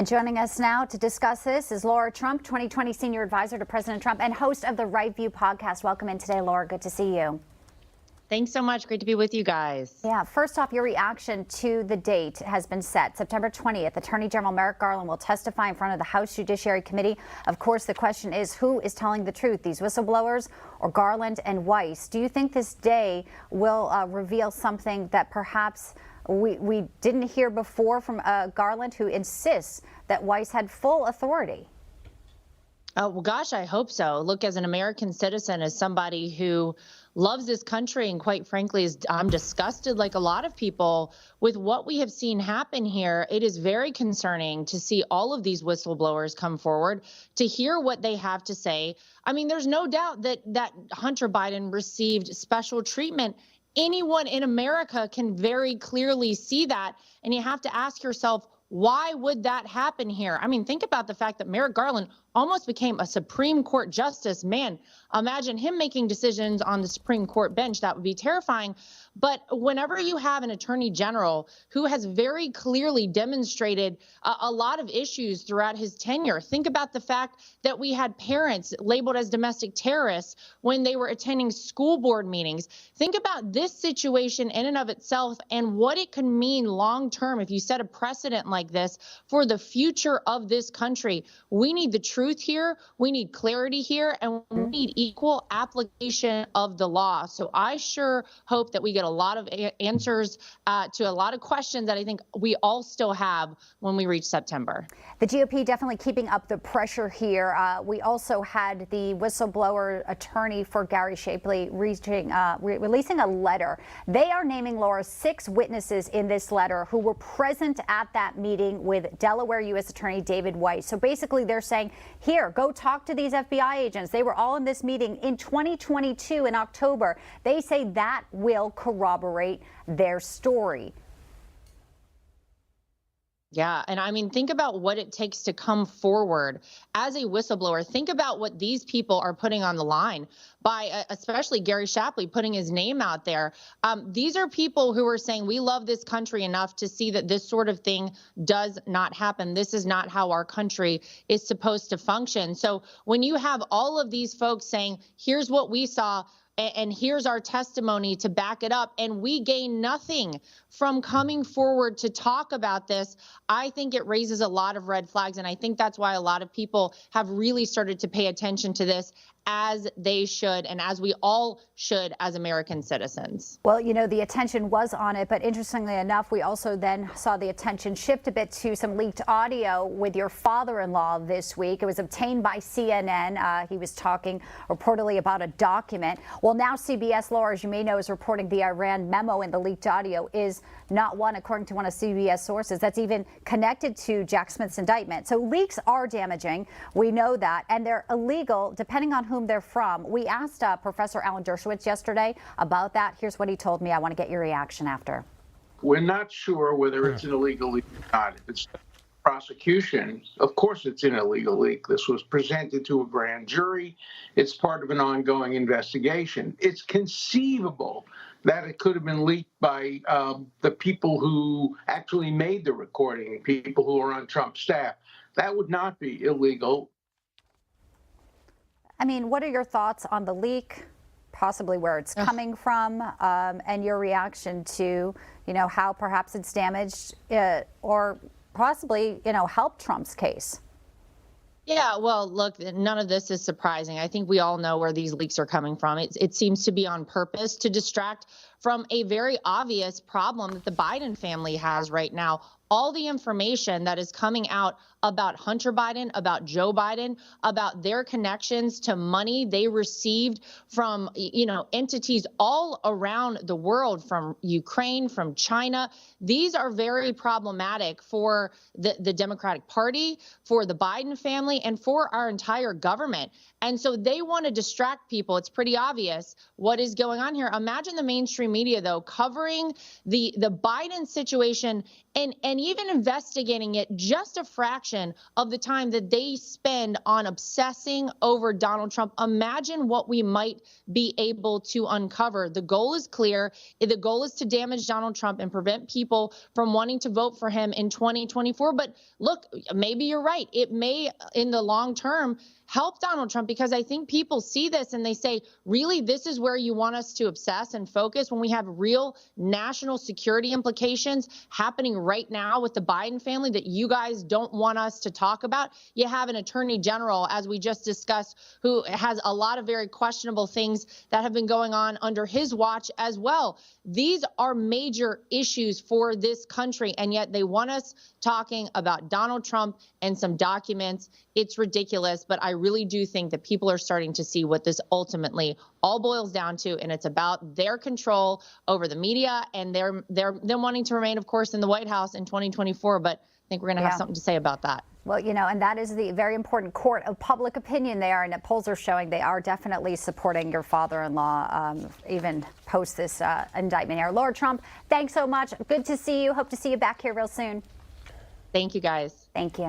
And joining us now to discuss this is Lara Trump, 2020 Senior Advisor to President Trump and host of the Right View podcast. Welcome in today, Lara. Good to see you. Thanks so much. Great to be with you guys. Yeah, first off, your reaction to the date has been set. September 20th, Attorney General Merrick Garland will testify in front of the House Judiciary Committee. Of course, the question is, who is telling the truth, these whistleblowers or Garland and Weiss? Do you think this day will reveal something that perhaps we didn't hear before from Garland, who insists that Weiss had full authority? Well, gosh, I hope so. Look, as an American citizen, as somebody who loves this country and quite frankly, I'm disgusted like a lot of people with what we have seen happen here. It is very concerning to see all of these whistleblowers come forward, to hear what they have to say. I mean, there's no doubt that Hunter Biden received special treatment. Anyone in America can very clearly see that. And you have to ask yourself, why would that happen here? I mean, think about the fact that Merrick Garland almost became a Supreme Court justice. Man, imagine him making decisions on the Supreme Court bench. That would be terrifying. But whenever you have an attorney general who has very clearly demonstrated a lot of issues throughout his tenure, think about the fact that we had parents labeled as domestic terrorists when they were attending school board meetings. Think about this situation in and of itself and what it could mean long term if you set a precedent like this for the future of this country. We need the truth here. We need clarity here, and we need equal application of the law. So I sure hope that we get a lot of answers to a lot of questions that I think we all still have when we reach September. The GOP definitely keeping up the pressure here. We also had the whistleblower attorney for Gary Shapley releasing a letter. They are naming, Laura, 6 witnesses in this letter who were present at that meeting with Delaware U.S. Attorney David Weiss. So basically they're saying, here, go talk to these FBI agents. They were all in this meeting in 2022 in October. They say that will corroborate their story. Yeah. And I mean, think about what it takes to come forward as a whistleblower. Think about what these people are putting on the line by especially Gary Shapley putting his name out there. These are people who are saying we love this country enough to see that this sort of thing does not happen. This is not how our country is supposed to function. So when you have all of these folks saying, here's what we saw, and here's our testimony to back it up, and we gain nothing from coming forward to talk about this, I think it raises a lot of red flags. And I think that's why a lot of people have really started to pay attention to this, as they should, and as we all should as American citizens. Well, you know, the attention was on it, but interestingly enough, we also then saw the attention shift a bit to some leaked audio with your father-in-law this week. It was obtained by CNN. He was talking reportedly about a document. Well, now CBS, Laura, as you may know, is reporting the Iran memo in the leaked audio is not one, according to one of CBS sources, that's even connected to Jack Smith's indictment. So leaks are damaging. We know that, and they're illegal depending on whom they're from. We asked Professor Alan Dershowitz yesterday about that. Here's what he told me. I want to get your reaction after. We're not sure whether it's an illegal leak or not. If it's prosecution, of course it's an illegal leak. This was presented to a grand jury. It's part of an ongoing investigation. It's conceivable that it could have been leaked by the people who actually made the recording, people who are on Trump's staff. That would not be illegal. I mean, what are your thoughts on the leak, possibly where it's coming from, and your reaction to, you know, how perhaps it's damaged or possibly, you know, helped Trump's case? Yeah, well, look, none of this is surprising. I think we all know where these leaks are coming from. It seems to be on purpose to distract from a very obvious problem that the Biden family has right now. All the information that is coming out about Hunter Biden, about Joe Biden, about their connections to money they received from, you know, entities all around the world, from Ukraine, from China. These are very problematic for the Democratic Party, for the Biden family, and for our entire government. And so they want to distract people. It's pretty obvious what is going on here. Imagine the mainstream media, though, covering the Biden situation and and even investigating it just a fraction of the time that they spend on obsessing over Donald Trump, imagine what we might be able to uncover. The goal is clear. The goal is to damage Donald Trump and prevent people from wanting to vote for him in 2024. But look, maybe you're right. It may, in the long term, help Donald Trump, because I think people see this and they say, really, this is where you want us to obsess and focus when we have real national security implications happening right now with the Biden family that you guys don't want us to talk about. You have an attorney general, as we just discussed, who has a lot of very questionable things that have been going on under his watch as well. These are major issues for this country, and yet they want us talking about Donald Trump and some documents. It's ridiculous, but I really do think that people are starting to see what this ultimately all boils down to, and it's about their control over the media and them wanting to remain, of course, in the White House in 2024. But I think we're going to have something to say about that. Well, you know, and that is the very important court of public opinion there, and polls are showing they are definitely supporting your father-in-law, even post this indictment here. Lara Trump, thanks so much. Good to see you. Hope to see you back here real soon. Thank you, guys. Thank you.